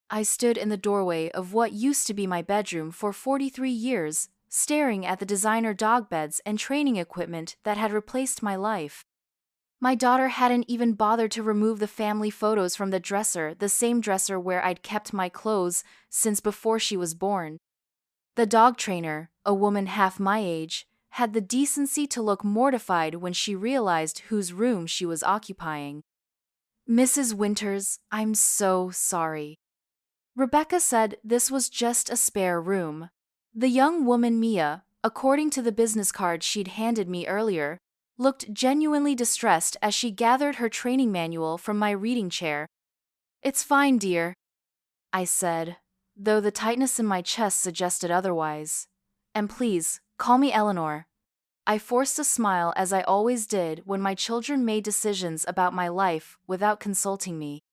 I stood in the doorway of what used to be my bedroom for 43 years, staring at the designer dog beds and training equipment that had replaced my life. My daughter hadn't even bothered to remove the family photos from the dresser, the same dresser where I'd kept my clothes since before she was born. The dog trainer, a woman half my age, had the decency to look mortified when she realized whose room she was occupying. "Mrs. Winters, I'm so sorry." Rebecca said this was just a spare room. The young woman Mia, according to the business card she'd handed me earlier, looked genuinely distressed as she gathered her training manual from my reading chair. "It's fine, dear," I said, though the tightness in my chest suggested otherwise. "And please, call me Eleanor." I forced a smile as I always did when my children made decisions about my life without consulting me.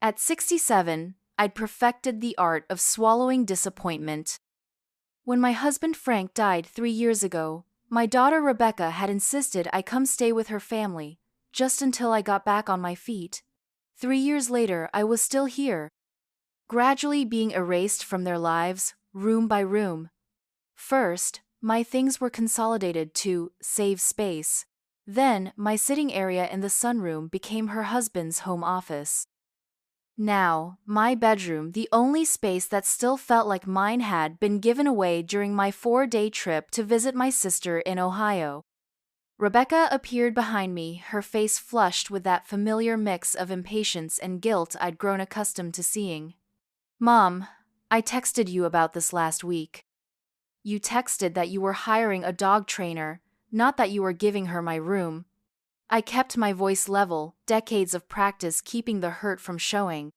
At 67, I'd perfected the art of swallowing disappointment. When my husband Frank died 3 years ago, my daughter Rebecca had insisted I come stay with her family, just until I got back on my feet. 3 years later, I was still here, gradually being erased from their lives, room by room. First, my things were consolidated to save space. Then, my sitting area in the sunroom became her husband's home office. Now, my bedroom, the only space that still felt like mine, had been given away during my 4-day trip to visit my sister in Ohio. Rebecca appeared behind me, her face flushed with that familiar mix of impatience and guilt I'd grown accustomed to seeing. "Mom, I texted you about this last week." "You texted that you were hiring a dog trainer, not that you were giving her my room." I kept my voice level, decades of practice keeping the hurt from showing.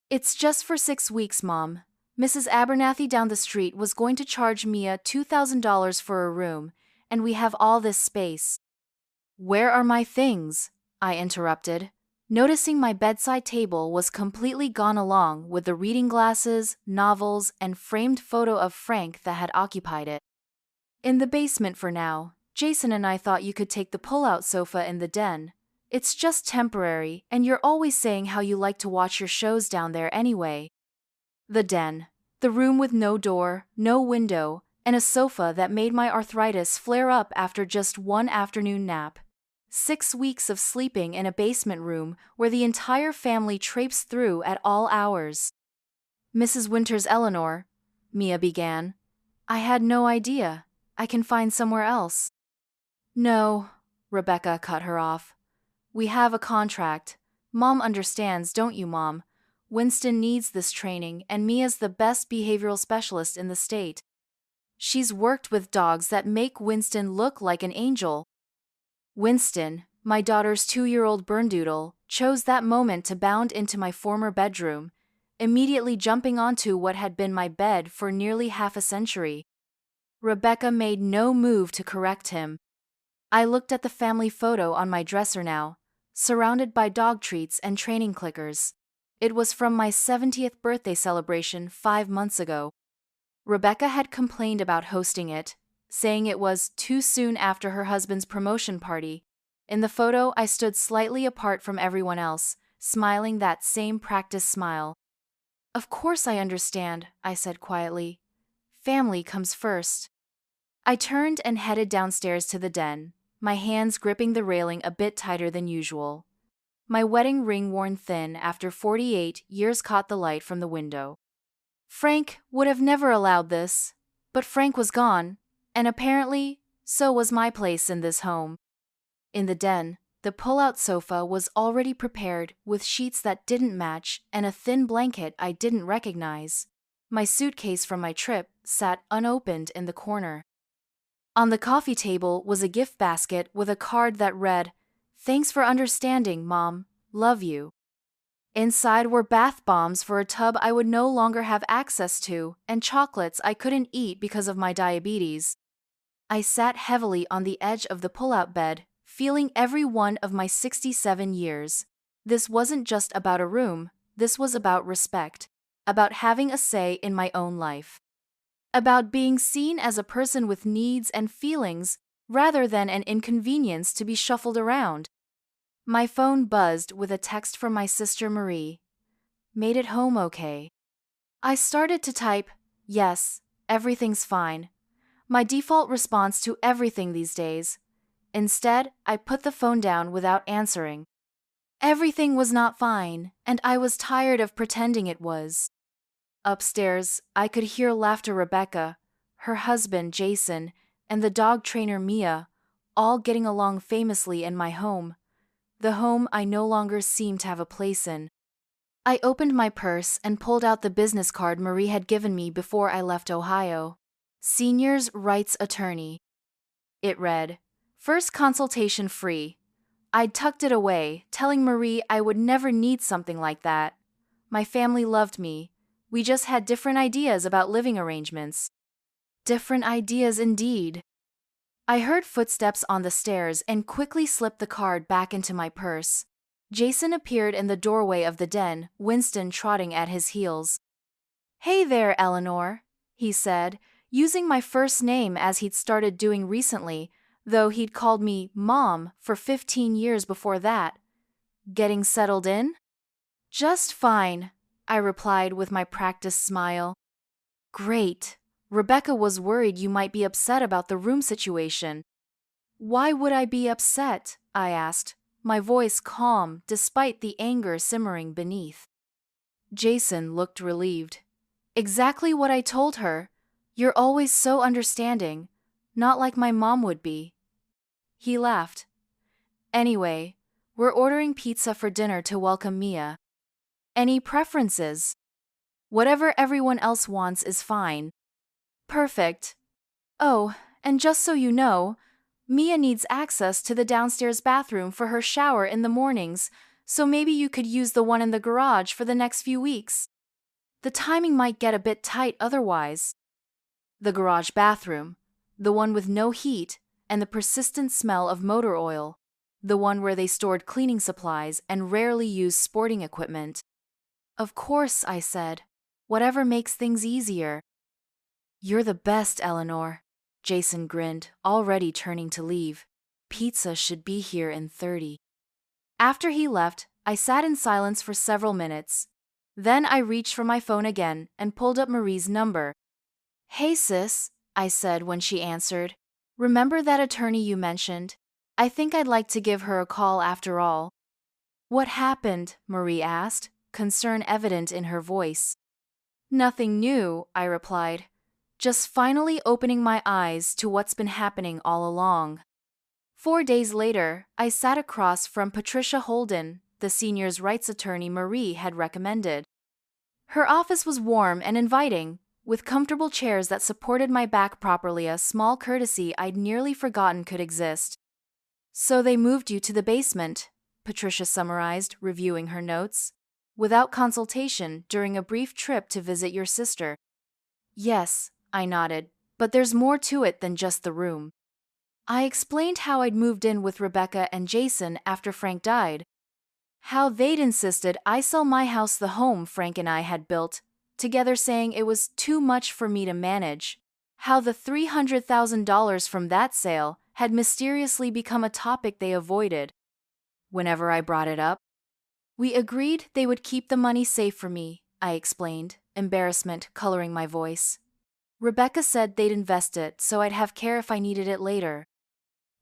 "It's just for 6 weeks, Mom. Mrs. Abernathy down the street was going to charge Mia $2,000 for a room, and we have all this space." "Where are my things?" I interrupted, noticing my bedside table was completely gone along with the reading glasses, novels, and framed photo of Frank that had occupied it. "In the basement for now. Jason and I thought you could take the pull-out sofa in the den. It's just temporary, and you're always saying how you like to watch your shows down there anyway." The den. The room with no door, no window, and a sofa that made my arthritis flare up after just one afternoon nap. 6 weeks of sleeping in a basement room where the entire family traipsed through at all hours. "Mrs. Winters, Eleanor," Mia began. "I had no idea. I can find somewhere else." "No," Rebecca cut her off. "We have a contract. Mom understands, don't you, Mom? Winston needs this training, and Mia's the best behavioral specialist in the state. She's worked with dogs that make Winston look like an angel." Winston, my daughter's 2-year-old Berndoodle, chose that moment to bound into my former bedroom, immediately jumping onto what had been my bed for nearly half a century. Rebecca made no move to correct him. I looked at the family photo on my dresser now, surrounded by dog treats and training clickers. It was from my 70th birthday celebration 5 months ago. Rebecca had complained about hosting it, saying it was too soon after her husband's promotion party. In the photo, I stood slightly apart from everyone else, smiling that same practice smile. "Of course I understand," I said quietly. "Family comes first." I turned and headed downstairs to the den, my hands gripping the railing a bit tighter than usual. My wedding ring, worn thin after 48 years, caught the light from the window. Frank would have never allowed this, but Frank was gone, and apparently, so was my place in this home. In the den, the pull-out sofa was already prepared with sheets that didn't match and a thin blanket I didn't recognize. My suitcase from my trip sat unopened in the corner. On the coffee table was a gift basket with a card that read, "Thanks for understanding, Mom. Love you." Inside were bath bombs for a tub I would no longer have access to, and chocolates I couldn't eat because of my diabetes. I sat heavily on the edge of the pull-out bed, feeling every one of my 67 years. This wasn't just about a room, this was about respect, about having a say in my own life, about being seen as a person with needs and feelings rather than an inconvenience to be shuffled around. My phone buzzed with a text from my sister Marie. Made it home okay. I started to type, yes, everything's fine. My default response to everything these days. Instead, I put the phone down without answering. Everything was not fine, and I was tired of pretending it was. Upstairs, I could hear laughter Rebecca, her husband Jason, and the dog trainer Mia, all getting along famously in my home, the home I no longer seemed to have a place in. I opened my purse and pulled out the business card Marie had given me before I left Ohio. Seniors' Rights Attorney. It read, "First consultation free." I'd tucked it away, telling Marie I would never need something like that. My family loved me. We just had different ideas about living arrangements. Different ideas indeed. I heard footsteps on the stairs and quickly slipped the card back into my purse. Jason appeared in the doorway of the den, Winston trotting at his heels. "Hey there, Eleanor," he said, using my first name as he'd started doing recently, though he'd called me Mom for 15 years before that. "Getting settled in?" "Just fine," I replied with my practiced smile. "Great. Rebecca was worried you might be upset about the room situation." "Why would I be upset?" I asked, my voice calm despite the anger simmering beneath. Jason looked relieved. "Exactly what I told her. You're always so understanding, not like my mom would be." He laughed. "Anyway, we're ordering pizza for dinner to welcome Mia. Any preferences?" "Whatever everyone else wants is fine." "Perfect. Oh, and just so you know, Mia needs access to the downstairs bathroom for her shower in the mornings, so maybe you could use the one in the garage for the next few weeks. The timing might get a bit tight otherwise." The garage bathroom, the one with no heat and the persistent smell of motor oil, the one where they stored cleaning supplies and rarely used sporting equipment. "Of course," I said. "Whatever makes things easier." "You're the best, Eleanor." Jason grinned, already turning to leave. "Pizza should be here in 30. After he left, I sat in silence for several minutes. Then I reached for my phone again and pulled up Marie's number. "Hey sis," I said when she answered. "Remember that attorney you mentioned? I think I'd like to give her a call after all." "What happened?" Marie asked, concern evident in her voice. "Nothing new," I replied. "Just finally opening my eyes to what's been happening all along." 4 days later, I sat across from Patricia Holden, the seniors' rights attorney Marie had recommended. Her office was warm and inviting, with comfortable chairs that supported my back properly, a small courtesy I'd nearly forgotten could exist. "So they moved you to the basement," Patricia summarized, reviewing her notes. "Without consultation during a brief trip to visit your sister." "Yes," I nodded, "but there's more to it than just the room." I explained how I'd moved in with Rebecca and Jason after Frank died. How they'd insisted I sell my house, the home Frank and I had built, together, saying it was too much for me to manage. How the $300,000 from that sale had mysteriously become a topic they avoided whenever I brought it up. "We agreed they would keep the money safe for me," I explained, embarrassment coloring my voice. "Rebecca said they'd invest it so I'd have care if I needed it later."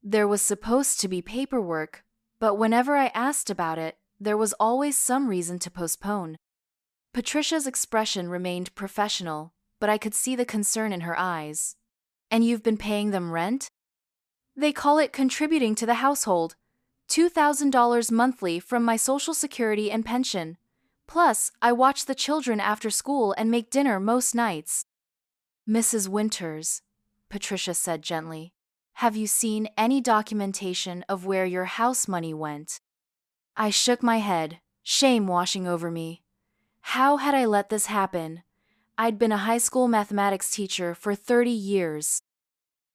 There was supposed to be paperwork, but whenever I asked about it, there was always some reason to postpone. Patricia's expression remained professional, but I could see the concern in her eyes. "And you've been paying them rent?" "They call it contributing to the household. $2,000 monthly from my Social Security and pension. Plus, I watch the children after school and make dinner most nights." "Mrs. Winters," Patricia said gently, "have you seen any documentation of where your house money went?" I shook my head, shame washing over me. How had I let this happen? I'd been a high school mathematics teacher for 30 years.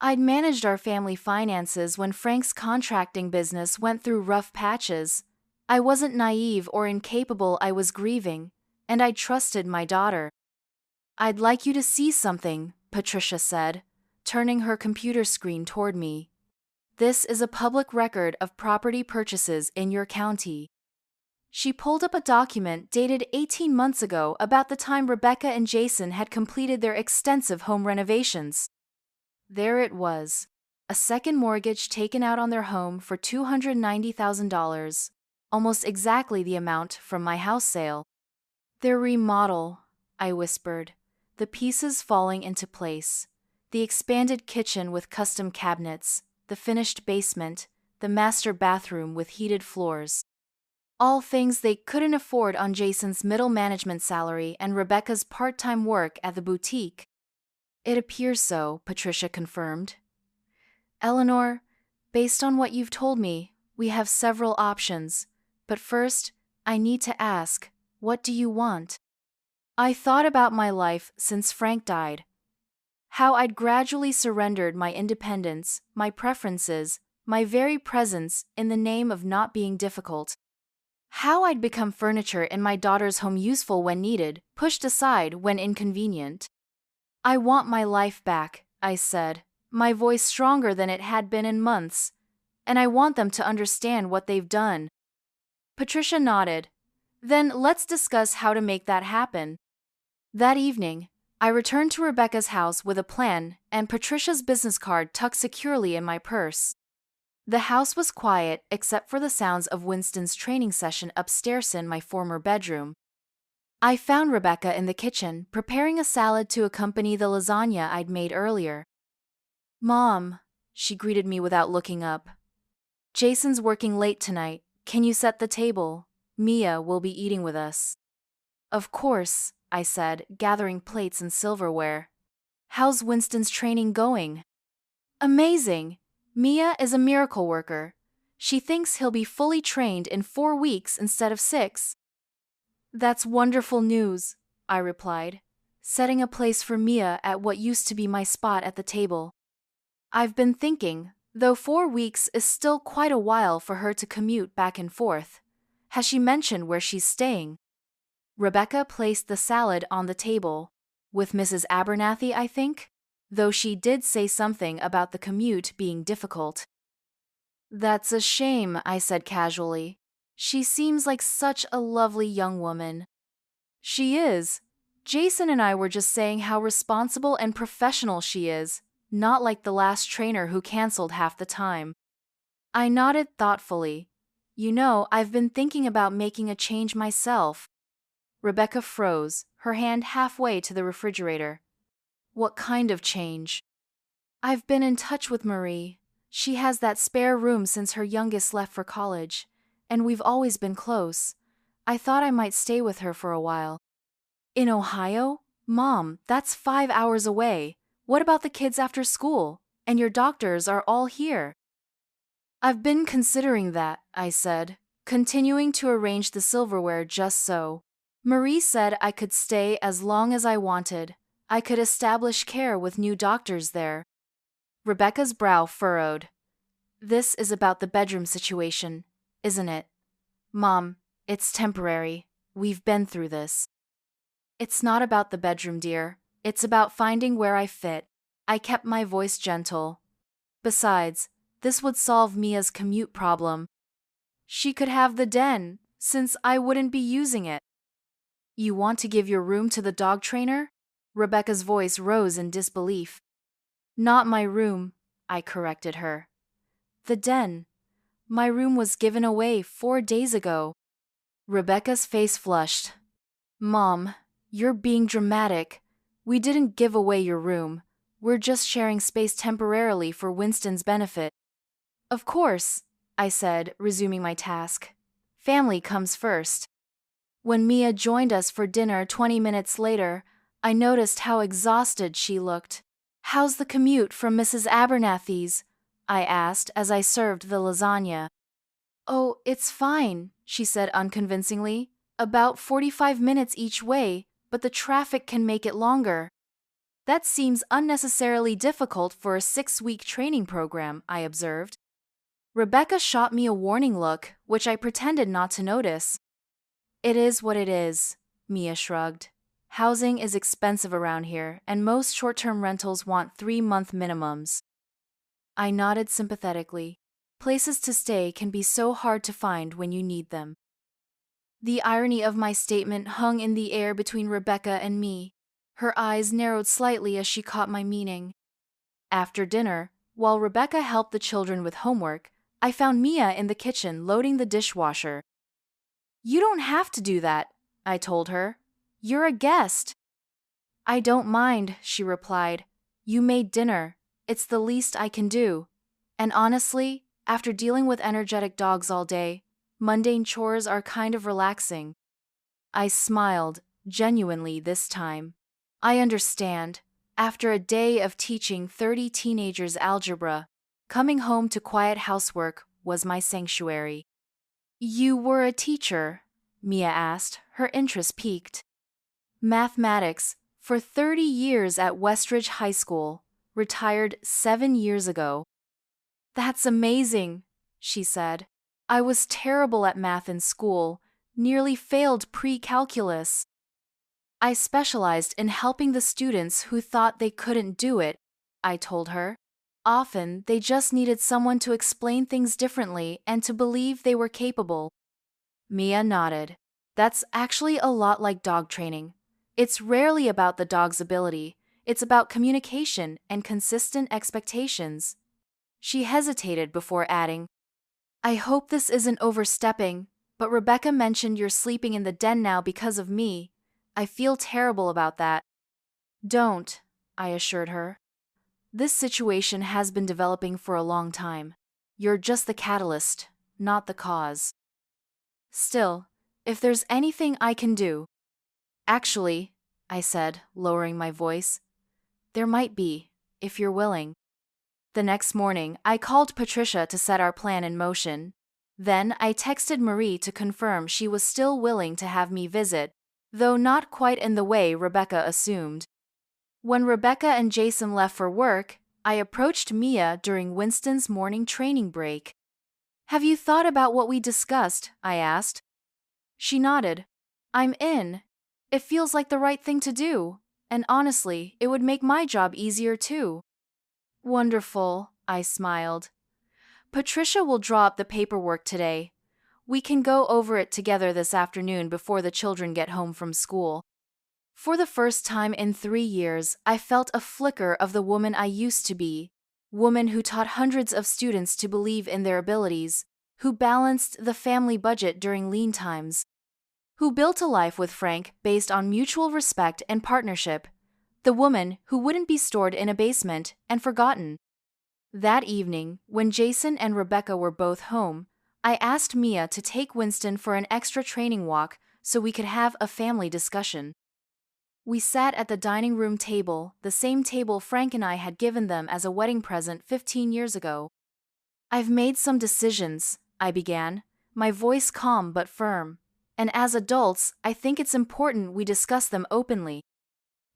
I'd managed our family finances when Frank's contracting business went through rough patches. I wasn't naive or incapable, I was grieving, and I trusted my daughter. "I'd like you to see something," Patricia said, turning her computer screen toward me. "This is a public record of property purchases in your county." She pulled up a document dated 18 months ago about the time Rebecca and Jason had completed their extensive home renovations. There it was. A second mortgage taken out on their home for $290,000, almost exactly the amount from my house sale. Their remodel, I whispered, the pieces falling into place. The expanded kitchen with custom cabinets, the finished basement, the master bathroom with heated floors. All things they couldn't afford on Jason's middle management salary and Rebecca's part-time work at the boutique. It appears so, Patricia confirmed. Eleanor, based on what you've told me, we have several options. But first, I need to ask, what do you want? I thought about my life since Frank died. How I'd gradually surrendered my independence, my preferences, my very presence in the name of not being difficult. How I'd become furniture in my daughter's home, useful when needed, pushed aside when inconvenient. I want my life back, I said, my voice stronger than it had been in months, and I want them to understand what they've done. Patricia nodded. Then let's discuss how to make that happen. That evening, I returned to Rebecca's house with a plan and Patricia's business card tucked securely in my purse. The house was quiet except for the sounds of Winston's training session upstairs in my former bedroom. I found Rebecca in the kitchen, preparing a salad to accompany the lasagna I'd made earlier. Mom, she greeted me without looking up. Jason's working late tonight. Can you set the table? Mia will be eating with us. Of course, I said, gathering plates and silverware. How's Winston's training going? Amazing. Mia is a miracle worker. She thinks he'll be fully trained in 4 weeks instead of 6. That's wonderful news, I replied, setting a place for Mia at what used to be my spot at the table. I've been thinking, though 4 weeks is still quite a while for her to commute back and forth. Has she mentioned where she's staying? Rebecca placed the salad on the table. With Mrs. Abernathy, I think? Though she did say something about the commute being difficult. That's a shame, I said casually. She seems like such a lovely young woman. She is. Jason and I were just saying how responsible and professional she is, not like the last trainer who canceled half the time. I nodded thoughtfully. You know, I've been thinking about making a change myself. Rebecca froze, her hand halfway to the refrigerator. What kind of change? I've been in touch with Marie. She has that spare room since her youngest left for college, and we've always been close. I thought I might stay with her for a while. In Ohio? Mom, that's 5 hours away. What about the kids after school? And your doctors are all here. I've been considering that, I said, continuing to arrange the silverware just so. Marie said I could stay as long as I wanted. I could establish care with new doctors there. Rebecca's brow furrowed. This is about the bedroom situation, isn't it? Mom, it's temporary. We've been through this. It's not about the bedroom, dear. It's about finding where I fit. I kept my voice gentle. Besides, this would solve Mia's commute problem. She could have the den, since I wouldn't be using it. You want to give your room to the dog trainer? Rebecca's voice rose in disbelief. Not my room, I corrected her. The den. My room was given away 4 days ago. Rebecca's face flushed. Mom, you're being dramatic. We didn't give away your room. We're just sharing space temporarily for Winston's benefit. Of course, I said, resuming my task. Family comes first. When Mia joined us for dinner 20 minutes later, I noticed how exhausted she looked. How's the commute from Mrs. Abernathy's? I asked as I served the lasagna. Oh, it's fine, she said unconvincingly. About 45 minutes each way, but the traffic can make it longer. That seems unnecessarily difficult for a 6-week training program, I observed. Rebecca shot me a warning look, which I pretended not to notice. It is what it is, Mia shrugged. Housing is expensive around here, and most short-term rentals want 3-month minimums. I nodded sympathetically. Places to stay can be so hard to find when you need them. The irony of my statement hung in the air between Rebecca and me. Her eyes narrowed slightly as she caught my meaning. After dinner, while Rebecca helped the children with homework, I found Mia in the kitchen loading the dishwasher. "You don't have to do that," I told her. "You're a guest." "I don't mind," she replied. "You made dinner. It's the least I can do. And honestly, after dealing with energetic dogs all day, mundane chores are kind of relaxing." I smiled, genuinely this time. I understand. After a day of teaching 30 teenagers algebra, coming home to quiet housework was my sanctuary. "You were a teacher?" Mia asked, her interest piqued. "Mathematics, for 30 years at Westridge High School, retired 7 years ago." "That's amazing," she said. "I was terrible at math in school, nearly failed pre-calculus." "I specialized in helping the students who thought they couldn't do it," I told her. "Often, they just needed someone to explain things differently and to believe they were capable." Mia nodded. "That's actually a lot like dog training. It's rarely about the dog's ability, it's about communication and consistent expectations." She hesitated before adding, "I hope this isn't overstepping, but Rebecca mentioned you're sleeping in the den now because of me. I feel terrible about that." "Don't," I assured her. "This situation has been developing for a long time. You're just the catalyst, not the cause. Still, if there's anything I can do—" "Actually," I said, lowering my voice, "there might be, if you're willing." The next morning, I called Patricia to set our plan in motion. Then I texted Marie to confirm she was still willing to have me visit, though not quite in the way Rebecca assumed. When Rebecca and Jason left for work, I approached Mia during Winston's morning training break. "Have you thought about what we discussed?" I asked. She nodded. "I'm in. It feels like the right thing to do, and honestly, it would make my job easier too." "Wonderful," I smiled. "Patricia will draw up the paperwork today. We can go over it together this afternoon before the children get home from school." For the first time in 3 years, I felt a flicker of the woman I used to be. Woman who taught hundreds of students to believe in their abilities, who balanced the family budget during lean times, who built a life with Frank based on mutual respect and partnership. The woman who wouldn't be stored in a basement and forgotten. That evening, when Jason and Rebecca were both home, I asked Mia to take Winston for an extra training walk so we could have a family discussion. We sat at the dining room table, the same table Frank and I had given them as a wedding present 15 years ago. "I've made some decisions," I began, my voice calm but firm. "And as adults, I think it's important we discuss them openly."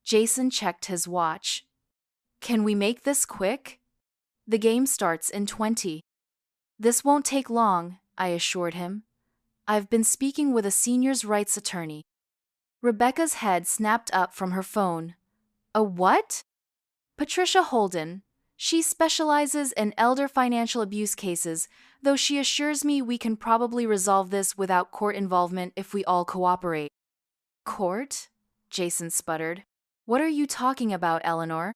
Jason checked his watch. "Can we make this quick? The game starts in 20. "This won't take long," I assured him. "I've been speaking with a seniors' rights attorney." Rebecca's head snapped up from her phone. "A what?" "Patricia Holden. She specializes in elder financial abuse cases, though she assures me we can probably resolve this without court involvement if we all cooperate." "Court?" Jason sputtered. "What are you talking about, Eleanor?"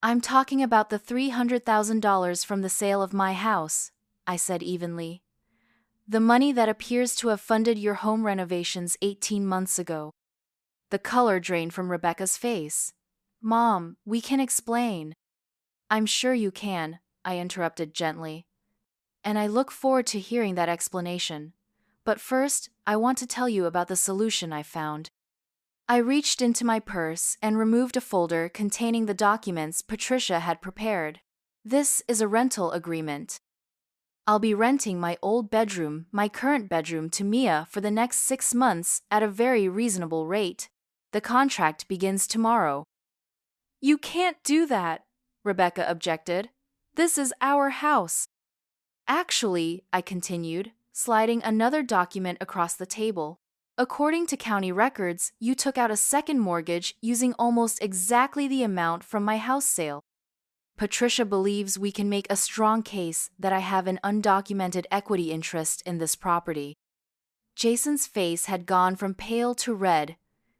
"I'm talking about the $300,000 from the sale of my house," I said evenly. "The money that appears to have funded your home renovations 18 months ago." The color drained from Rebecca's face. "Mom, we can explain." "I'm sure you can," I interrupted gently. "And I look forward to hearing that explanation. But first, I want to tell you about the solution I found." I reached into my purse and removed a folder containing the documents Patricia had prepared. "This is a rental agreement. I'll be renting my old bedroom, my current bedroom, to Mia for the next 6 months at a very reasonable rate. The contract begins tomorrow." "You can't do that," Rebecca objected. "This is our house." "Actually," I continued, sliding another document across the table, "according to county records, you took out a second mortgage using almost exactly the amount from my house sale. Patricia believes we can make a strong case that I have an undocumented equity interest in this property." Jason's face had gone from pale to red.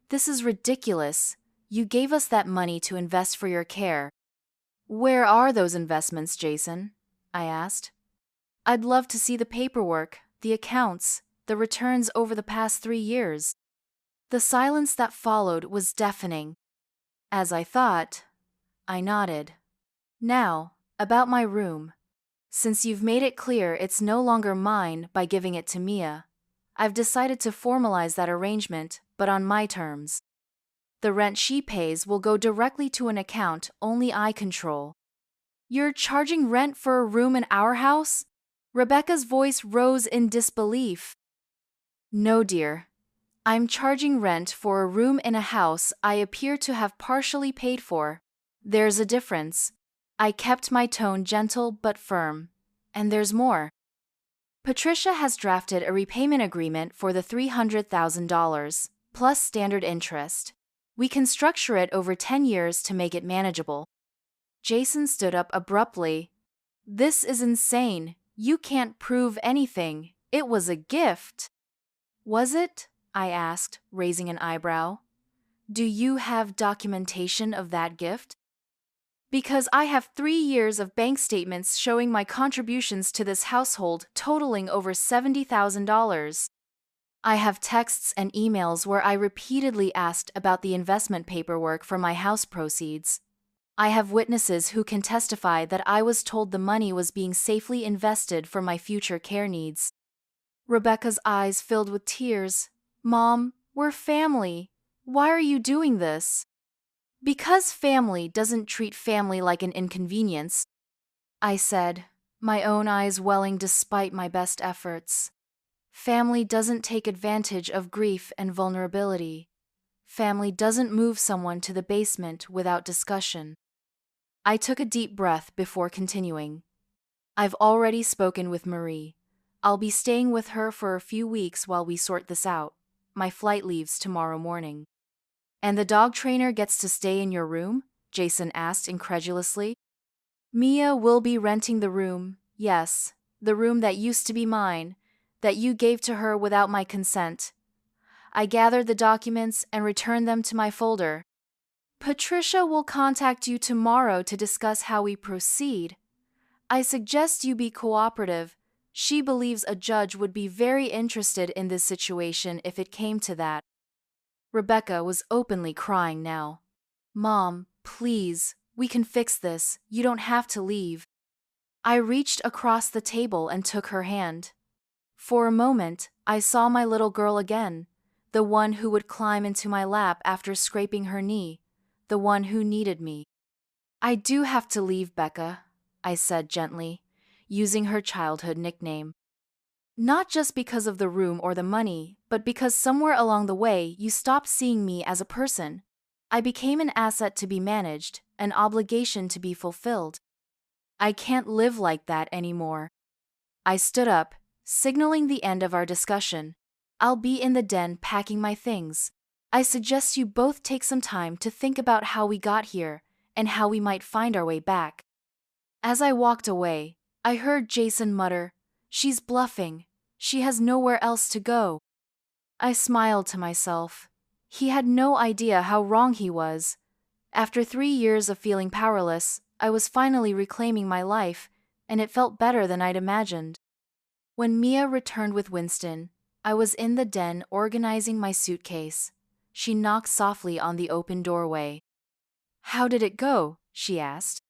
This is ridiculous. You gave us that money to invest for your care. Where are those investments, Jason? I asked. I'd love to see the paperwork, the accounts, the returns over the past 3 years. The silence that followed was deafening. As I thought, I nodded. Now, about my room. Since you've made it clear it's no longer mine by giving it to Mia, I've decided to formalize that arrangement, but on my terms. The rent she pays will go directly to an account only I control. You're charging rent for a room in our house? Rebecca's voice rose in disbelief. No, dear. I'm charging rent for a room in a house I appear to have partially paid for. There's a difference. I kept my tone gentle but firm. And there's more. Patricia has drafted a repayment agreement for the $300,000, plus standard interest. We can structure it over 10 years to make it manageable. Jason stood up abruptly. This is insane. You can't prove anything. It was a gift. Was it? I asked, raising an eyebrow. Do you have documentation of that gift? Because I have 3 years of bank statements showing my contributions to this household totaling over $70,000. I have texts and emails where I repeatedly asked about the investment paperwork for my house proceeds. I have witnesses who can testify that I was told the money was being safely invested for my future care needs. Rebecca's eyes filled with tears. Mom, we're family. Why are you doing this? Because family doesn't treat family like an inconvenience, I said, my own eyes welling despite my best efforts. Family doesn't take advantage of grief and vulnerability. Family doesn't move someone to the basement without discussion. I took a deep breath before continuing. I've already spoken with Marie. I'll be staying with her for a few weeks while we sort this out. My flight leaves tomorrow morning. And the dog trainer gets to stay in your room? Jason asked incredulously. Mia will be renting the room, yes, the room that used to be mine, that you gave to her without my consent. I gathered the documents and returned them to my folder. Patricia will contact you tomorrow to discuss how we proceed. I suggest you be cooperative. She believes a judge would be very interested in this situation if it came to that. Rebecca was openly crying now. Mom, please, we can fix this. You don't have to leave. I reached across the table and took her hand. For a moment, I saw my little girl again, the one who would climb into my lap after scraping her knee, the one who needed me. I do have to leave, Becca, I said gently, using her childhood nickname. Not just because of the room or the money, but because somewhere along the way you stopped seeing me as a person. I became an asset to be managed, an obligation to be fulfilled. I can't live like that anymore. I stood up, signaling the end of our discussion. I'll be in the den packing my things. I suggest you both take some time to think about how we got here and how we might find our way back. As I walked away, I heard Jason mutter, "She's bluffing. She has nowhere else to go." I smiled to myself. He had no idea how wrong he was. After 3 years of feeling powerless, I was finally reclaiming my life, and it felt better than I'd imagined. When Mia returned with Winston, I was in the den organizing my suitcase. She knocked softly on the open doorway. "How did it go?" she asked.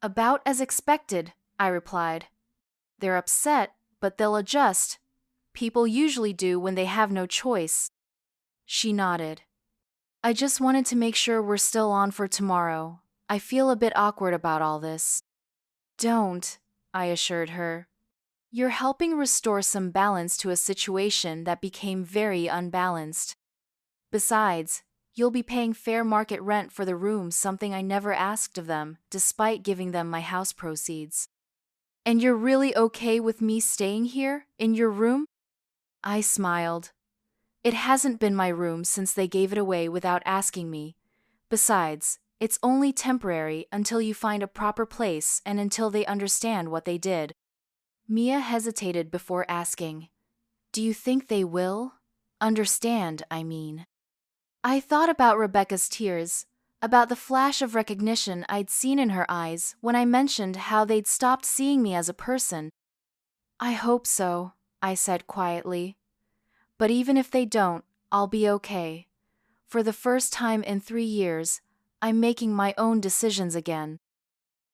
"About as expected," I replied. "They're upset, but they'll adjust. People usually do when they have no choice." She nodded. "I just wanted to make sure we're still on for tomorrow. I feel a bit awkward about all this." "Don't," I assured her. "You're helping restore some balance to a situation that became very unbalanced. Besides, you'll be paying fair market rent for the room, something I never asked of them, despite giving them my house proceeds." "And you're really okay with me staying here, in your room?" I smiled. "It hasn't been my room since they gave it away without asking me. Besides, it's only temporary until you find a proper place and until they understand what they did." Mia hesitated before asking, Do you think they will? Understand, I mean. I thought about Rebecca's tears, about the flash of recognition I'd seen in her eyes when I mentioned how they'd stopped seeing me as a person. I hope so, I said quietly. But even if they don't, I'll be okay. For the first time in 3 years, I'm making my own decisions again.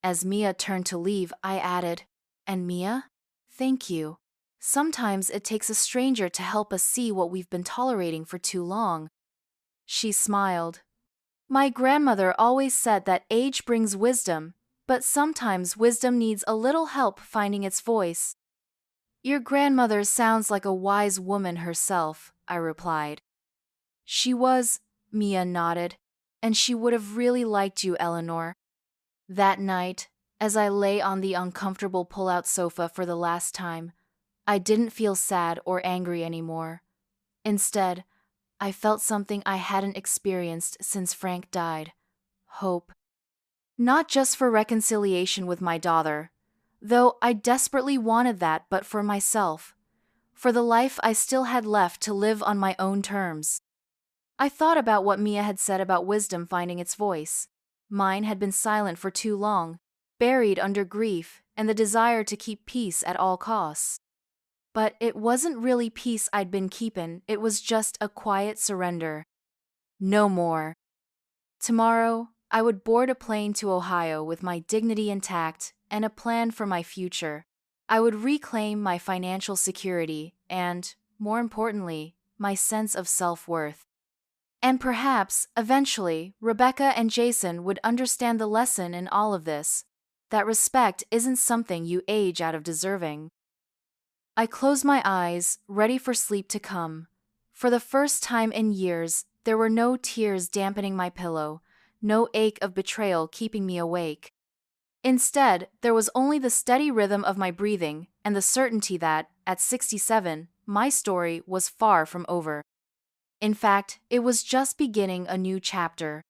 As Mia turned to leave, I added, "And Mia? Thank you. Sometimes it takes a stranger to help us see what we've been tolerating for too long." She smiled. "My grandmother always said that age brings wisdom, but sometimes wisdom needs a little help finding its voice." "Your grandmother sounds like a wise woman herself," I replied. "She was," Mia nodded, "and she would have really liked you, Eleanor." That night, as I lay on the uncomfortable pull-out sofa for the last time, I didn't feel sad or angry anymore. Instead, I felt something I hadn't experienced since Frank died: hope. Not just for reconciliation with my daughter, though I desperately wanted that, but for myself, for the life I still had left to live on my own terms. I thought about what Mia had said about wisdom finding its voice. Mine had been silent for too long, buried under grief and the desire to keep peace at all costs. But it wasn't really peace I'd been keeping, it was just a quiet surrender. No more. Tomorrow, I would board a plane to Ohio with my dignity intact and a plan for my future. I would reclaim my financial security and, more importantly, my sense of self-worth. And perhaps, eventually, Rebecca and Jason would understand the lesson in all of this, that respect isn't something you age out of deserving. I closed my eyes, ready for sleep to come. For the first time in years, there were no tears dampening my pillow, no ache of betrayal keeping me awake. Instead, there was only the steady rhythm of my breathing and the certainty that, at 67, my story was far from over. In fact, it was just beginning a new chapter.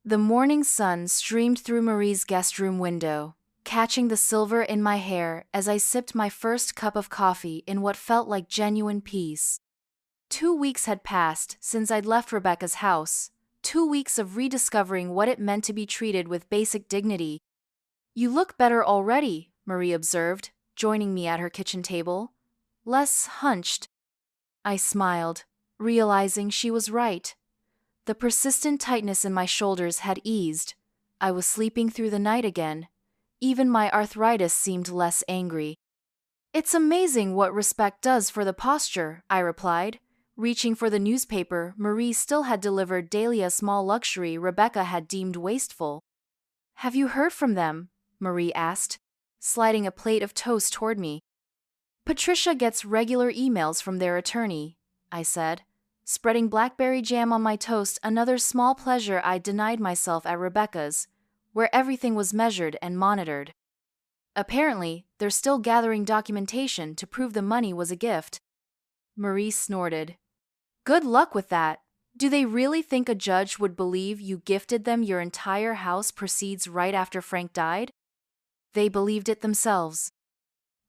The morning sun streamed through Marie's guest room window, catching the silver in my hair as I sipped my first cup of coffee in what felt like genuine peace. 2 weeks had passed since I'd left Rebecca's house, 2 weeks of rediscovering what it meant to be treated with basic dignity. "You look better already," Marie observed, joining me at her kitchen table. "Less hunched." I smiled, realizing she was right. The persistent tightness in my shoulders had eased. I was sleeping through the night again. Even my arthritis seemed less angry. "It's amazing what respect does for the posture," I replied, reaching for the newspaper Marie still had delivered daily, a small luxury Rebecca had deemed wasteful. "Have you heard from them?" Marie asked, sliding a plate of toast toward me. "Patricia gets regular emails from their attorney," I said, spreading blackberry jam on my toast, another small pleasure I denied myself at Rebecca's, where everything was measured and monitored. "Apparently, they're still gathering documentation to prove the money was a gift." Marie snorted. "Good luck with that. Do they really think a judge would believe you gifted them your entire house proceeds right after Frank died?" "They believed it themselves,"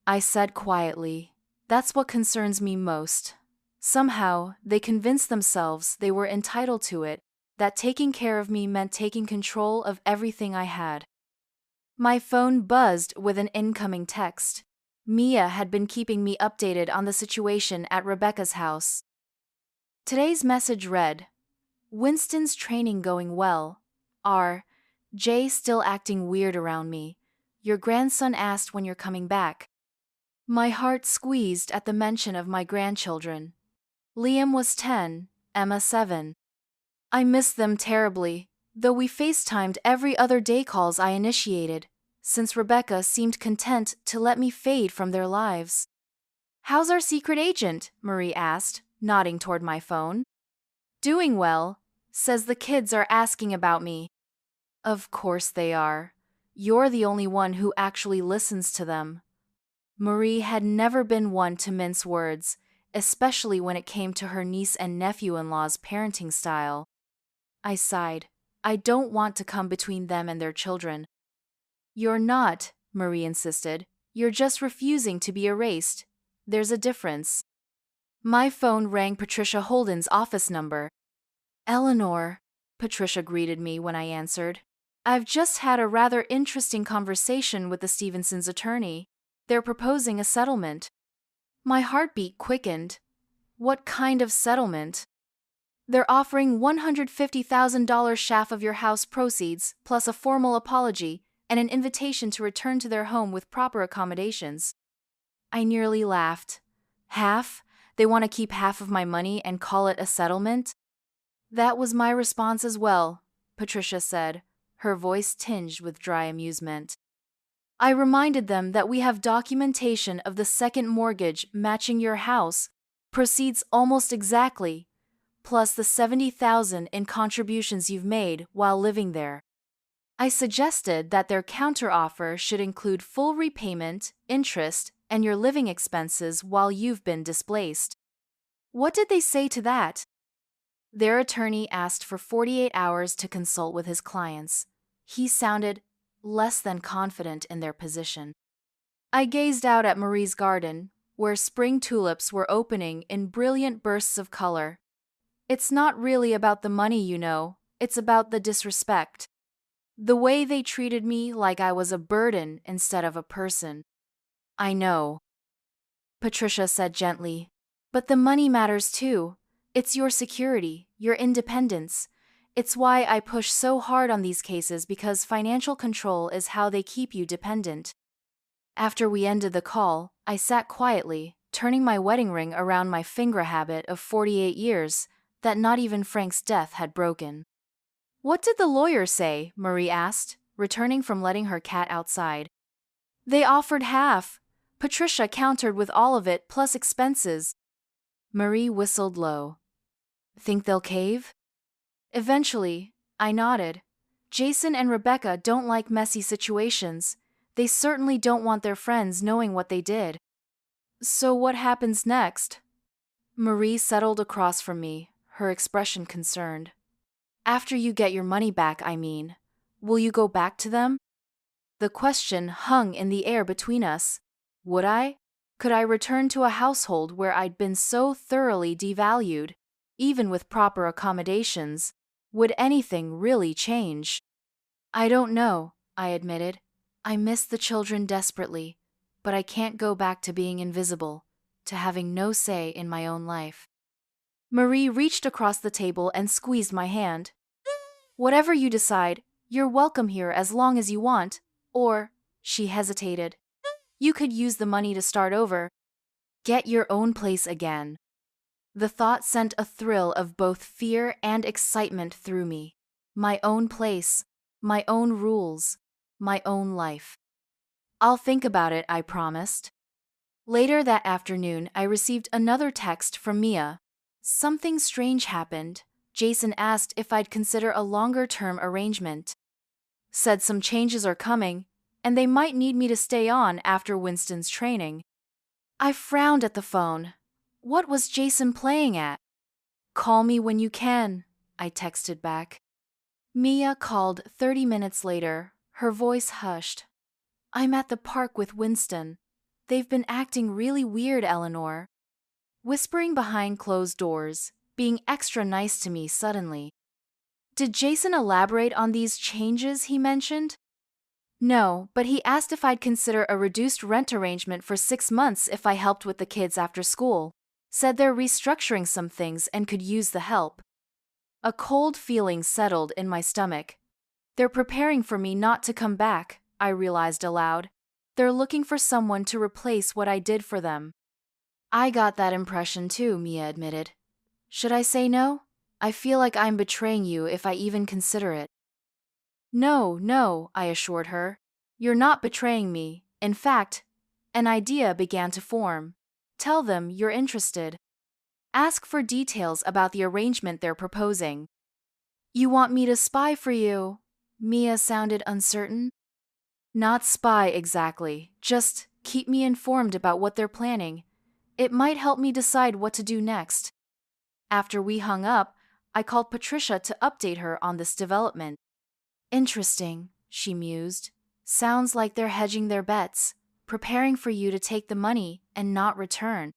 I said quietly. "That's what concerns me most. Somehow, they convinced themselves they were entitled to it, that taking care of me meant taking control of everything I had." My phone buzzed with an incoming text. Mia had been keeping me updated on the situation at Rebecca's house. Today's message read, "Winston's training going well. Jay still acting weird around me. Your grandson asked when you're coming back." My heart squeezed at the mention of my grandchildren. Liam was 10, Emma 7. I missed them terribly, though we FaceTimed every other day calls I initiated, since Rebecca seemed content to let me fade from their lives. "How's our secret agent?" Marie asked, nodding toward my phone. "Doing well. Says the kids are asking about me." "Of course they are. You're the only one who actually listens to them." Marie had never been one to mince words, especially when it came to her niece and nephew-in-law's parenting style. I sighed. I don't want to come between them and their children. "You're not," Marie insisted. "You're just refusing to be erased. There's a difference." My phone rang Patricia Holden's office number. Eleanor, Patricia greeted me when I answered. I've just had a rather interesting conversation with the Stevensons' attorney. They're proposing a settlement. My heartbeat quickened. What kind of settlement? They're offering $150,000 half of your house proceeds, plus a formal apology and an invitation to return to their home with proper accommodations. I nearly laughed. Half? They want to keep half of my money and call it a settlement? That was my response as well, Patricia said, her voice tinged with dry amusement. I reminded them that we have documentation of the second mortgage matching your house, proceeds almost exactly, plus the $70,000 in contributions you've made while living there. I suggested that their counteroffer should include full repayment, interest, and your living expenses while you've been displaced. What did they say to that? Their attorney asked for 48 hours to consult with his clients. He sounded less than confident in their position. I gazed out at Marie's garden, where spring tulips were opening in brilliant bursts of color. It's not really about the money, you know, it's about the disrespect. The way they treated me like I was a burden instead of a person. I know, Patricia said gently, but the money matters too. It's your security, your independence. It's why I push so hard on these cases, because financial control is how they keep you dependent. After we ended the call, I sat quietly, turning my wedding ring around my finger habit of 48 years that not even Frank's death had broken. What did the lawyer say? Marie asked, returning from letting her cat outside. They offered half. Patricia countered with all of it plus expenses. Marie whistled low. Think they'll cave? Eventually, I nodded. Jason and Rebecca don't like messy situations. They certainly don't want their friends knowing what they did. So what happens next? Marie settled across from me, her expression concerned. After you get your money back, I mean. Will you go back to them? The question hung in the air between us. Would I? Could I return to a household where I'd been so thoroughly devalued? Even with proper accommodations, would anything really change? I don't know, I admitted. I miss the children desperately, but I can't go back to being invisible, to having no say in my own life. Marie reached across the table and squeezed my hand. Whatever you decide, you're welcome here as long as you want, or, she hesitated, you could use the money to start over. Get your own place again. The thought sent a thrill of both fear and excitement through me. My own place, my own rules, my own life. I'll think about it, I promised. Later that afternoon, I received another text from Mia. Something strange happened. Jason asked if I'd consider a longer-term arrangement. Said some changes are coming, and they might need me to stay on after Winston's training. I frowned at the phone. What was Jason playing at? Call me when you can, I texted back. Mia called 30 minutes later, her voice hushed. I'm at the park with Winston. They've been acting really weird, Eleanor. Whispering behind closed doors, being extra nice to me suddenly. Did Jason elaborate on these changes he mentioned? No, but he asked if I'd consider a reduced rent arrangement for 6 months if I helped with the kids after school. Said they're restructuring some things and could use the help. A cold feeling settled in my stomach. They're preparing for me not to come back, I realized aloud. They're looking for someone to replace what I did for them. I got that impression too, Mia admitted. Should I say no? I feel like I'm betraying you if I even consider it. No, I assured her. You're not betraying me. In fact, an idea began to form. Tell them you're interested. Ask for details about the arrangement they're proposing. You want me to spy for you? Mia sounded uncertain. Not spy exactly, just keep me informed about what they're planning. It might help me decide what to do next. After we hung up, I called Patricia to update her on this development. Interesting, she mused. Sounds like they're hedging their bets, preparing for you to take the money and not return.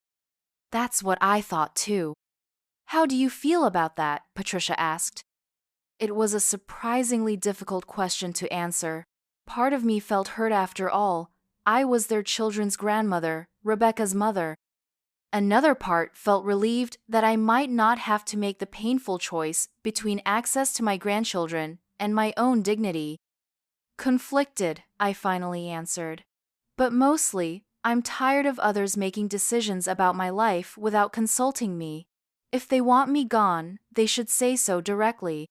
That's what I thought too. How do you feel about that? Patricia asked. It was a surprisingly difficult question to answer. Part of me felt hurt after all. I was their children's grandmother, Rebecca's mother. Another part felt relieved that I might not have to make the painful choice between access to my grandchildren and my own dignity. Conflicted, I finally answered. But mostly, I'm tired of others making decisions about my life without consulting me. If they want me gone, they should say so directly.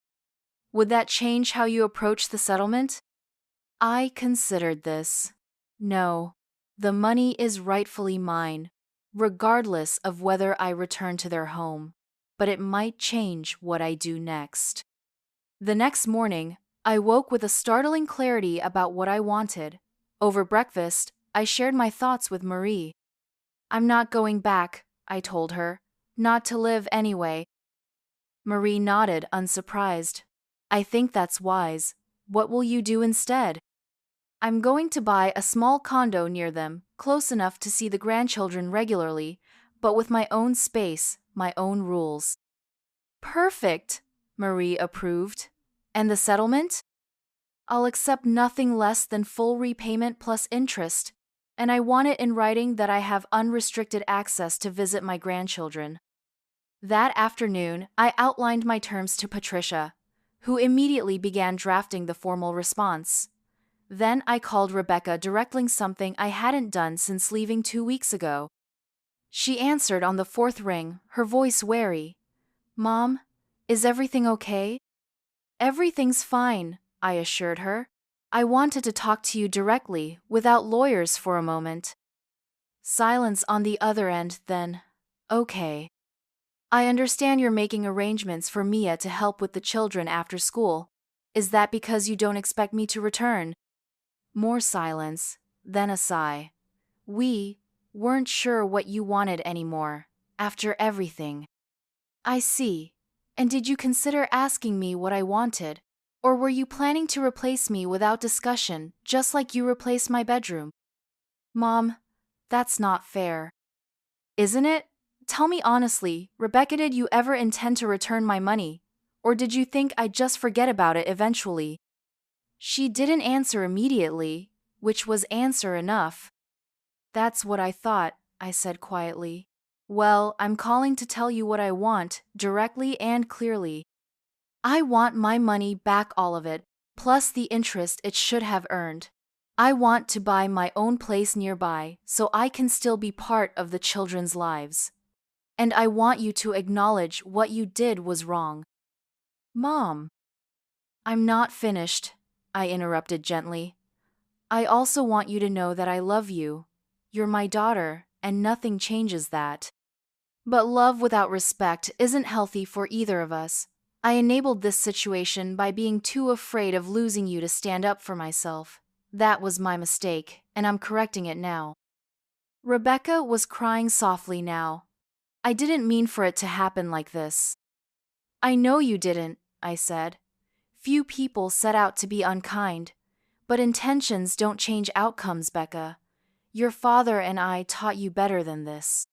Would that change how you approach the settlement? I considered this. No, the money is rightfully mine, regardless of whether I return to their home, but it might change what I do next. The next morning, I woke with a startling clarity about what I wanted. Over breakfast, I shared my thoughts with Marie. I'm not going back, I told her. Not to live anyway. Marie nodded, unsurprised. I think that's wise. What will you do instead? I'm going to buy a small condo near them, close enough to see the grandchildren regularly, but with my own space, my own rules. Perfect, Marie approved. And the settlement? I'll accept nothing less than full repayment plus interest, and I want it in writing that I have unrestricted access to visit my grandchildren. That afternoon, I outlined my terms to Patricia, who immediately began drafting the formal response. Then I called Rebecca, directing something I hadn't done since leaving 2 weeks ago. She answered on the fourth ring, her voice wary. Mom, is everything okay? Everything's fine, I assured her. I wanted to talk to you directly, without lawyers for a moment. Silence on the other end, then. Okay. I understand you're making arrangements for Mia to help with the children after school. Is that because you don't expect me to return? More silence, then a sigh. We weren't sure what you wanted anymore, after everything. I see. And did you consider asking me what I wanted? Or were you planning to replace me without discussion, just like you replaced my bedroom? Mom, that's not fair. Isn't it? Tell me honestly, Rebecca, did you ever intend to return my money? Or did you think I'd just forget about it eventually? She didn't answer immediately, which was answer enough. That's what I thought, I said quietly. Well, I'm calling to tell you what I want, directly and clearly. I want my money back, all of it, plus the interest it should have earned. I want to buy my own place nearby so I can still be part of the children's lives. And I want you to acknowledge what you did was wrong. Mom. I'm not finished, I interrupted gently. I also want you to know that I love you. You're my daughter, and nothing changes that. But love without respect isn't healthy for either of us. I enabled this situation by being too afraid of losing you to stand up for myself. That was my mistake, and I'm correcting it now. Rebecca was crying softly now. I didn't mean for it to happen like this. I know you didn't, I said. Few people set out to be unkind. But intentions don't change outcomes, Becca. Your father and I taught you better than this.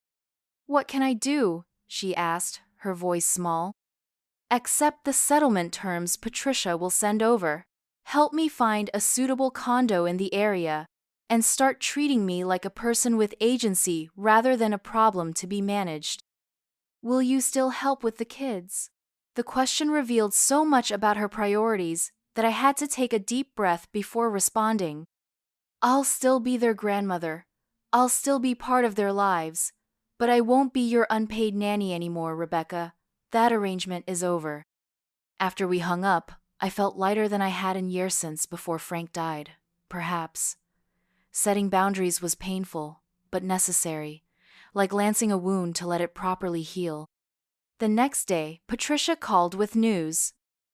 What can I do? She asked, her voice small. Accept the settlement terms Patricia will send over. Help me find a suitable condo in the area, and start treating me like a person with agency rather than a problem to be managed. Will you still help with the kids? The question revealed so much about her priorities that I had to take a deep breath before responding. I'll still be their grandmother. I'll still be part of their lives. But I won't be your unpaid nanny anymore, Rebecca. That arrangement is over. After we hung up, I felt lighter than I had in years since before Frank died, perhaps. Setting boundaries was painful, but necessary, like lancing a wound to let it properly heal. The next day, Patricia called with news.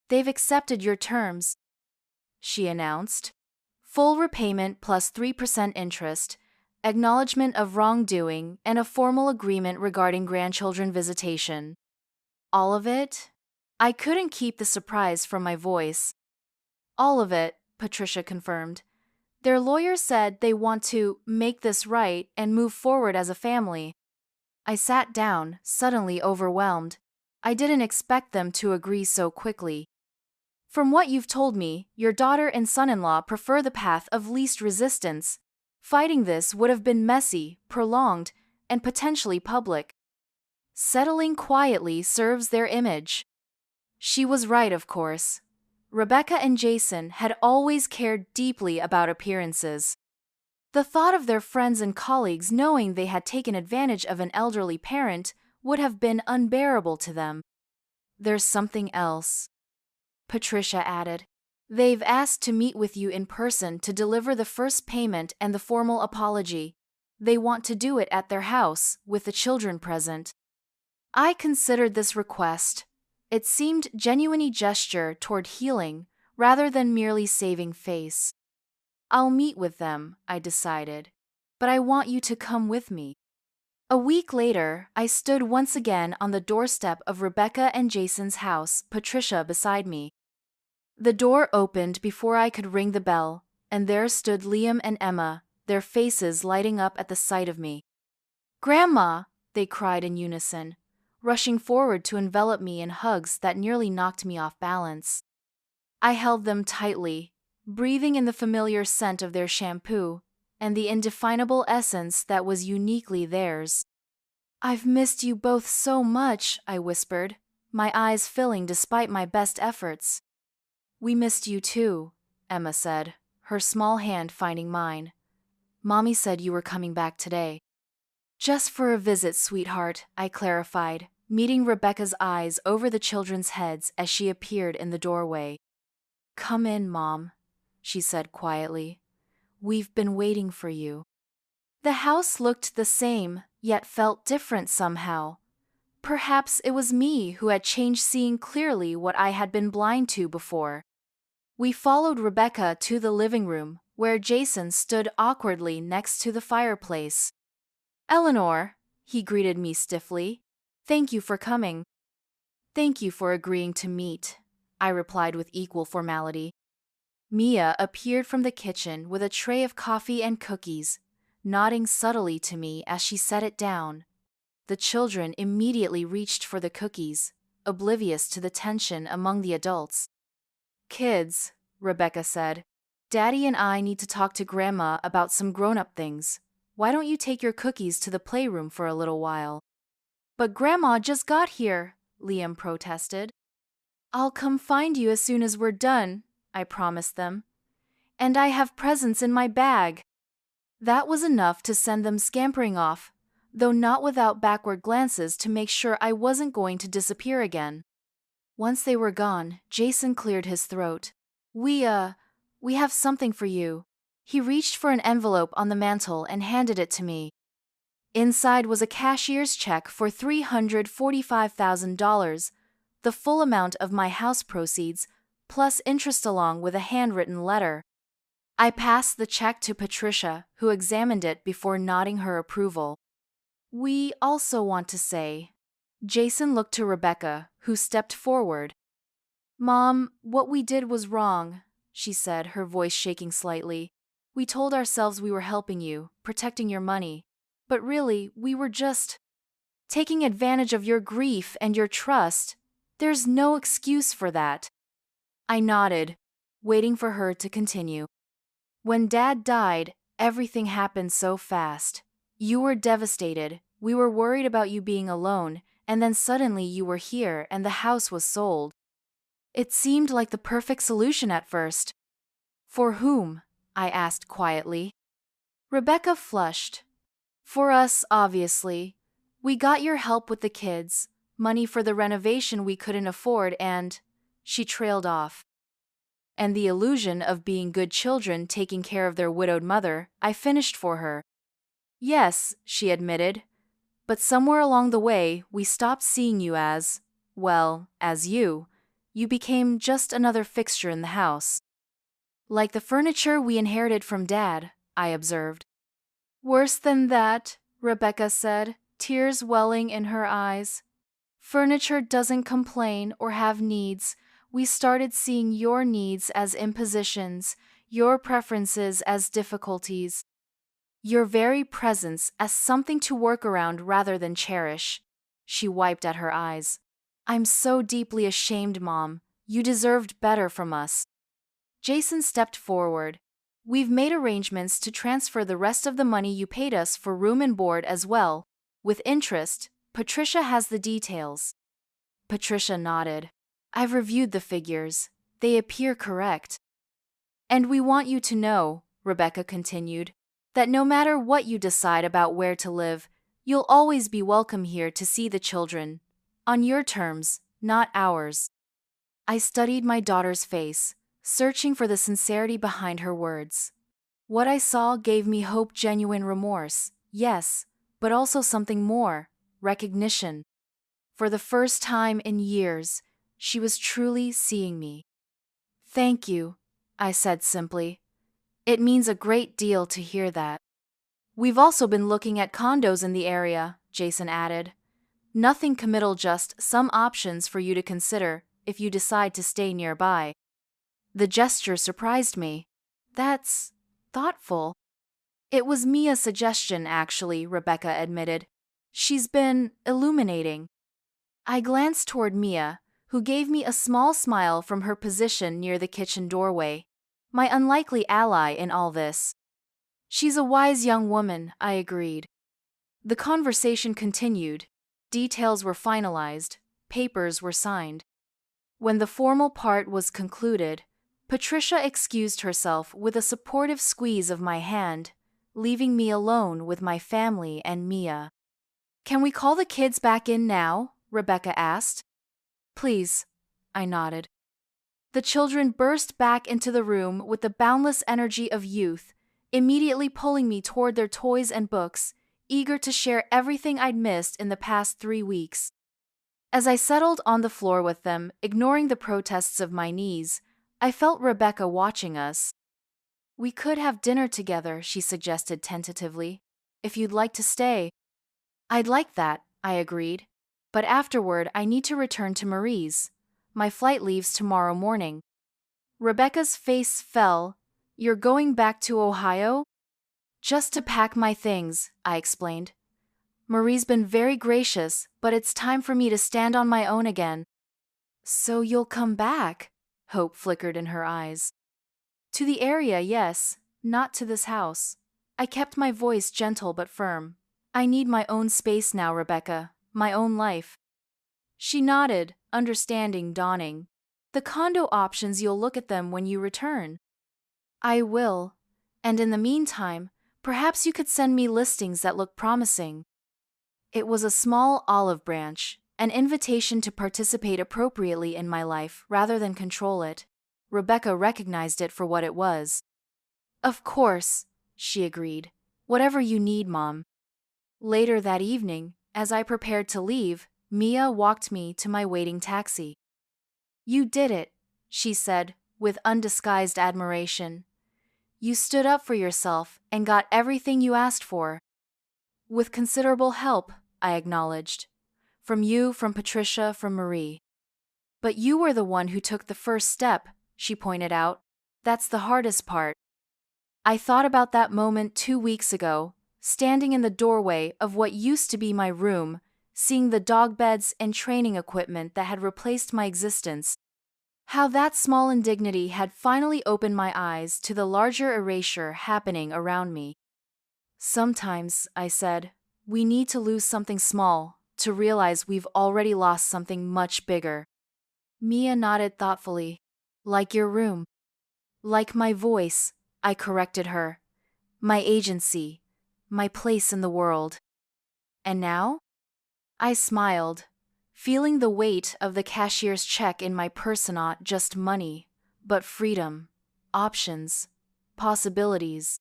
They've accepted your terms, she announced. Full repayment plus 3% interest, acknowledgement of wrongdoing, and a formal agreement regarding grandchildren visitation. All of it? I couldn't keep the surprise from my voice. All of it, Patricia confirmed. Their lawyer said they want to make this right and move forward as a family. I sat down, suddenly overwhelmed. I didn't expect them to agree so quickly. From what you've told me, your daughter and son-in-law prefer the path of least resistance. Fighting this would have been messy, prolonged, and potentially public. Settling quietly serves their image. She was right, of course. Rebecca and Jason had always cared deeply about appearances. The thought of their friends and colleagues knowing they had taken advantage of an elderly parent would have been unbearable to them. There's something else, Patricia added. They've asked to meet with you in person to deliver the first payment and the formal apology. They want to do it at their house, with the children present. I considered this request. It seemed genuine gesture toward healing, rather than merely saving face. I'll meet with them, I decided. But I want you to come with me. A week later, I stood once again on the doorstep of Rebecca and Jason's house, Patricia beside me. The door opened before I could ring the bell, and there stood Liam and Emma, their faces lighting up at the sight of me. "Grandma!" they cried in unison, rushing forward to envelop me in hugs that nearly knocked me off balance. I held them tightly, breathing in the familiar scent of their shampoo and the indefinable essence that was uniquely theirs. "I've missed you both so much," I whispered, my eyes filling despite my best efforts. "We missed you too," Emma said, her small hand finding mine. "Mommy said you were coming back today." "Just for a visit, sweetheart," I clarified, meeting Rebecca's eyes over the children's heads as she appeared in the doorway. "Come in, Mom," she said quietly. "We've been waiting for you." The house looked the same, yet felt different somehow. Perhaps it was me who had changed, seeing clearly what I had been blind to before. We followed Rebecca to the living room, where Jason stood awkwardly next to the fireplace. "Eleanor," he greeted me stiffly. "Thank you for coming." "Thank you for agreeing to meet," I replied with equal formality. Mia appeared from the kitchen with a tray of coffee and cookies, nodding subtly to me as she set it down. The children immediately reached for the cookies, oblivious to the tension among the adults. "Kids," Rebecca said, "Daddy and I need to talk to Grandma about some grown-up things. Why don't you take your cookies to the playroom for a little while?" "But Grandma just got here," Liam protested. "I'll come find you as soon as we're done," I promised them. "And I have presents in my bag." That was enough to send them scampering off, though not without backward glances to make sure I wasn't going to disappear again. Once they were gone, Jason cleared his throat. We have something for you." He reached for an envelope on the mantel and handed it to me. Inside was a cashier's check for $345,000, the full amount of my house proceeds, plus interest along with a handwritten letter. I passed the check to Patricia, who examined it before nodding her approval. "We also want to say..." Jason looked to Rebecca, who stepped forward. "Mom, what we did was wrong," she said, her voice shaking slightly. "We told ourselves we were helping you, protecting your money. But really, we were just taking advantage of your grief and your trust. There's no excuse for that." I nodded, waiting for her to continue. "When Dad died, everything happened so fast. You were devastated, we were worried about you being alone, and then suddenly you were here and the house was sold. It seemed like the perfect solution at first." "For whom?" I asked quietly. Rebecca flushed. "For us, obviously. We got your help with the kids, money for the renovation we couldn't afford, and..." She trailed off. "And the illusion of being good children taking care of their widowed mother," I finished for her. "Yes," she admitted. "But somewhere along the way, we stopped seeing you as, well, as you. You became just another fixture in the house." "Like the furniture we inherited from Dad," I observed. "Worse than that," Rebecca said, tears welling in her eyes. "Furniture doesn't complain or have needs. We started seeing your needs as impositions, your preferences as difficulties." Your very presence as something to work around rather than cherish. She wiped at her eyes. I'm so deeply ashamed, Mom. You deserved better from us. Jason stepped forward. We've made arrangements to transfer the rest of the money you paid us for room and board as well, with interest. Patricia has the details. Patricia nodded. I've reviewed the figures. They appear correct. And we want you to know, Rebecca continued, that no matter what you decide about where to live, you'll always be welcome here to see the children. On your terms, not ours. I studied my daughter's face, searching for the sincerity behind her words. What I saw gave me hope, genuine remorse, yes, but also something more, recognition. For the first time in years, she was truly seeing me. Thank you, I said simply. It means a great deal to hear that. We've also been looking at condos in the area, Jason added. Nothing committal, just some options for you to consider if you decide to stay nearby. The gesture surprised me. That's thoughtful. It was Mia's suggestion, actually, Rebecca admitted. She's been illuminating. I glanced toward Mia, who gave me a small smile from her position near the kitchen doorway. My unlikely ally in all this. She's a wise young woman, I agreed. The conversation continued. Details were finalized. Papers were signed. When the formal part was concluded, Patricia excused herself with a supportive squeeze of my hand, leaving me alone with my family and Mia. Can we call the kids back in now? Rebecca asked. Please, I nodded. The children burst back into the room with the boundless energy of youth, immediately pulling me toward their toys and books, eager to share everything I'd missed in the past 3 weeks. As I settled on the floor with them, ignoring the protests of my knees, I felt Rebecca watching us. We could have dinner together, she suggested tentatively. If you'd like to stay. I'd like that, I agreed. But afterward, I need to return to Marie's. My flight leaves tomorrow morning. Rebecca's face fell. You're going back to Ohio? Just to pack my things, I explained. Marie's been very gracious, but it's time for me to stand on my own again. So you'll come back? Hope flickered in her eyes. To the area, yes, not to this house. I kept my voice gentle but firm. I need my own space now, Rebecca, my own life. She nodded, understanding dawning. The condo options, you'll look at them when you return. I will. And in the meantime, perhaps you could send me listings that look promising. It was a small olive branch, an invitation to participate appropriately in my life rather than control it. Rebecca recognized it for what it was. Of course, she agreed. Whatever you need, Mom. Later that evening, as I prepared to leave, Mia walked me to my waiting taxi. You did it, she said, with undisguised admiration. You stood up for yourself and got everything you asked for. With considerable help, I acknowledged. From you, from Patricia, from Marie. But you were the one who took the first step, she pointed out. That's the hardest part. I thought about that moment 2 weeks ago, standing in the doorway of what used to be my room, seeing the dog beds and training equipment that had replaced my existence. How that small indignity had finally opened my eyes to the larger erasure happening around me. Sometimes, I said, we need to lose something small to realize we've already lost something much bigger. Mia nodded thoughtfully. Like your room. Like my voice, I corrected her. My agency. My place in the world. And now? I smiled, feeling the weight of the cashier's check in my purse, not just money, but freedom, options, possibilities.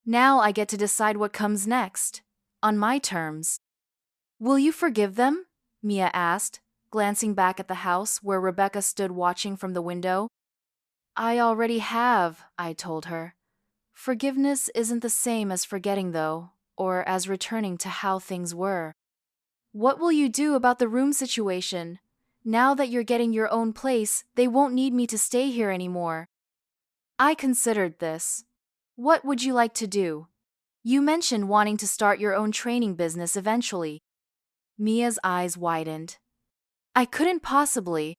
Now I get to decide what comes next, on my terms. Will you forgive them? Mia asked, glancing back at the house where Rebecca stood watching from the window. I already have, I told her. Forgiveness isn't the same as forgetting, though, or as returning to how things were. What will you do about the room situation? Now that you're getting your own place, they won't need me to stay here anymore. I considered this. What would you like to do? You mentioned wanting to start your own training business eventually. Mia's eyes widened. I couldn't possibly.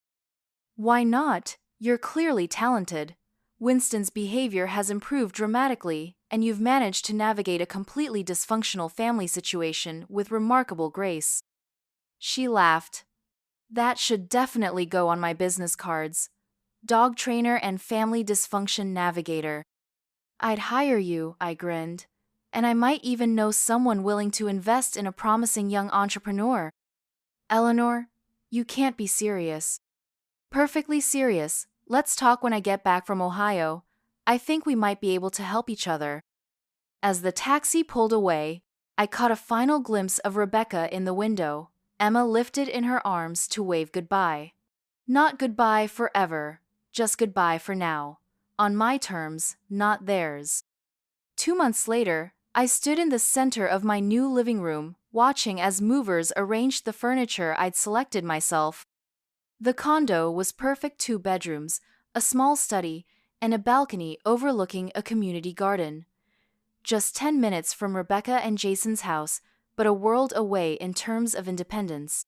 Why not? You're clearly talented. Winston's behavior has improved dramatically, and you've managed to navigate a completely dysfunctional family situation with remarkable grace. She laughed. That should definitely go on my business cards. Dog trainer and family dysfunction navigator. I'd hire you, I grinned. And I might even know someone willing to invest in a promising young entrepreneur. Eleanor, you can't be serious. Perfectly serious. Let's talk when I get back from Ohio. I think we might be able to help each other. As the taxi pulled away, I caught a final glimpse of Rebecca in the window, Emma lifted in her arms to wave goodbye. Not goodbye forever, just goodbye for now. On my terms, not theirs. 2 months later, I stood in the center of my new living room, watching as movers arranged the furniture I'd selected myself. The condo was perfect: 2 bedrooms, a small study, and a balcony overlooking a community garden. Just 10 minutes from Rebecca and Jason's house, but a world away in terms of independence.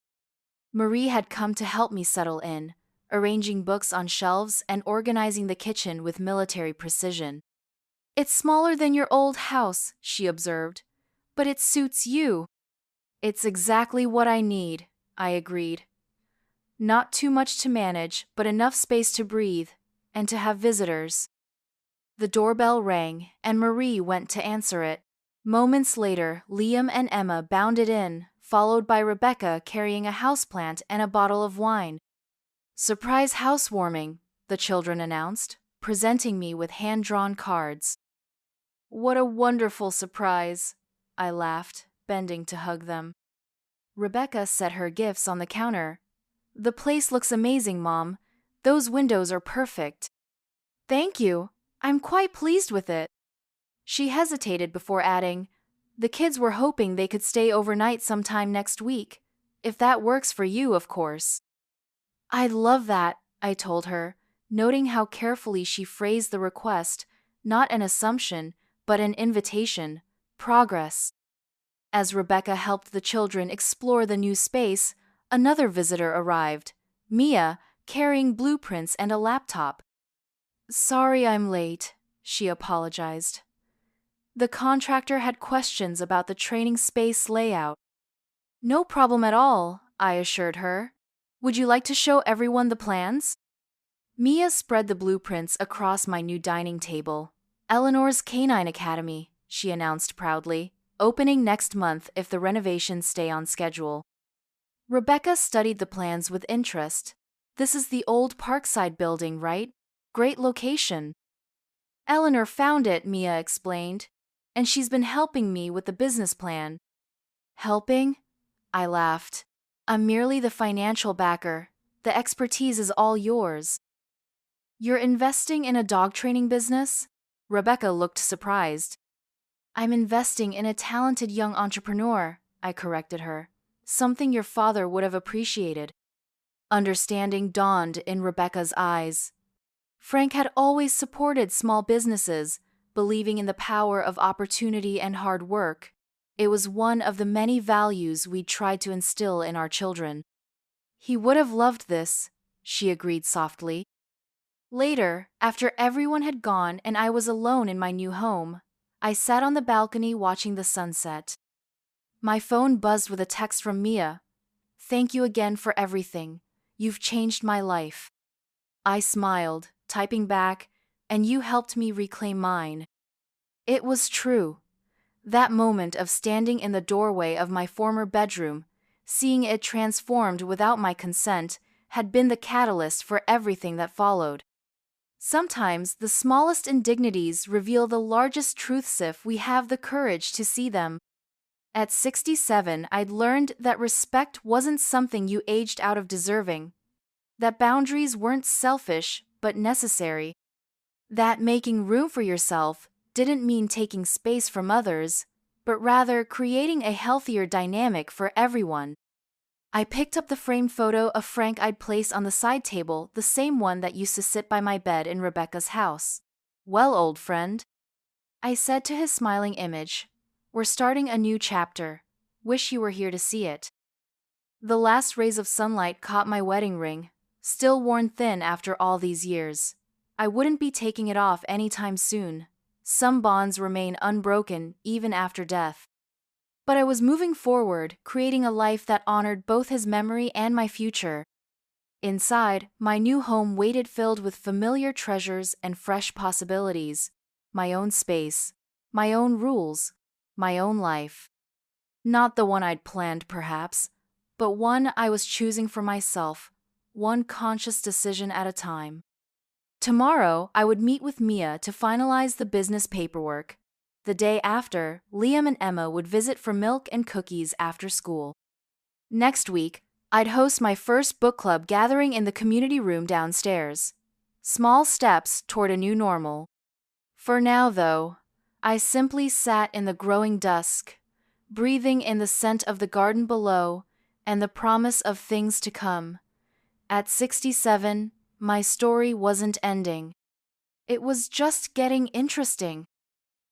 Marie had come to help me settle in, arranging books on shelves and organizing the kitchen with military precision. It's smaller than your old house, she observed, but it suits you. It's exactly what I need, I agreed. Not too much to manage, but enough space to breathe, and to have visitors. The doorbell rang, and Marie went to answer it. Moments later, Liam and Emma bounded in, followed by Rebecca carrying a houseplant and a bottle of wine. Surprise housewarming, the children announced, presenting me with hand-drawn cards. What a wonderful surprise, I laughed, bending to hug them. Rebecca set her gifts on the counter. The place looks amazing, Mom. Those windows are perfect. Thank you. I'm quite pleased with it. She hesitated before adding, the kids were hoping they could stay overnight sometime next week. If that works for you, of course. I'd love that, I told her, noting how carefully she phrased the request, not an assumption, but an invitation, progress. As Rebecca helped the children explore the new space, another visitor arrived, Mia, carrying blueprints and a laptop. Sorry I'm late, she apologized. The contractor had questions about the training space layout. No problem at all, I assured her. Would you like to show everyone the plans? Mia spread the blueprints across my new dining table. Eleanor's Canine Academy, she announced proudly, opening next month if the renovations stay on schedule. Rebecca studied the plans with interest. This is the old Parkside building, right? Great location. Eleanor found it, Mia explained, and she's been helping me with the business plan. Helping? I laughed. I'm merely the financial backer. The expertise is all yours. You're investing in a dog training business? Rebecca looked surprised. I'm investing in a talented young entrepreneur, I corrected her. Something your father would have appreciated. Understanding dawned in Rebecca's eyes. Frank had always supported small businesses, believing in the power of opportunity and hard work. It was one of the many values we'd tried to instill in our children. He would have loved this, she agreed softly. Later, after everyone had gone and I was alone in my new home, I sat on the balcony watching the sunset. My phone buzzed with a text from Mia. Thank you again for everything. You've changed my life. I smiled, typing back, and you helped me reclaim mine. It was true. That moment of standing in the doorway of my former bedroom, seeing it transformed without my consent, had been the catalyst for everything that followed. Sometimes the smallest indignities reveal the largest truths if we have the courage to see them. At 67, I'd learned that respect wasn't something you aged out of deserving. That boundaries weren't selfish, but necessary. That making room for yourself didn't mean taking space from others, but rather creating a healthier dynamic for everyone. I picked up the framed photo of Frank I'd placed on the side table, the same one that used to sit by my bed in Rebecca's house. Well, old friend, I said to his smiling image, We're starting a new chapter. Wish you were here to see it. The last rays of sunlight caught my wedding ring, still worn thin after all these years. I wouldn't be taking it off anytime soon. Some bonds remain unbroken even after death. But I was moving forward, creating a life that honored both his memory and my future. Inside, my new home waited, filled with familiar treasures and fresh possibilities. My own space, my own rules, my own life. Not the one I'd planned, perhaps, but one I was choosing for myself, one conscious decision at a time. Tomorrow, I would meet with Mia to finalize the business paperwork. The day after, Liam and Emma would visit for milk and cookies after school. Next week, I'd host my first book club gathering in the community room downstairs. Small steps toward a new normal. For now, though, I simply sat in the growing dusk, breathing in the scent of the garden below and the promise of things to come. At 67, my story wasn't ending. It was just getting interesting.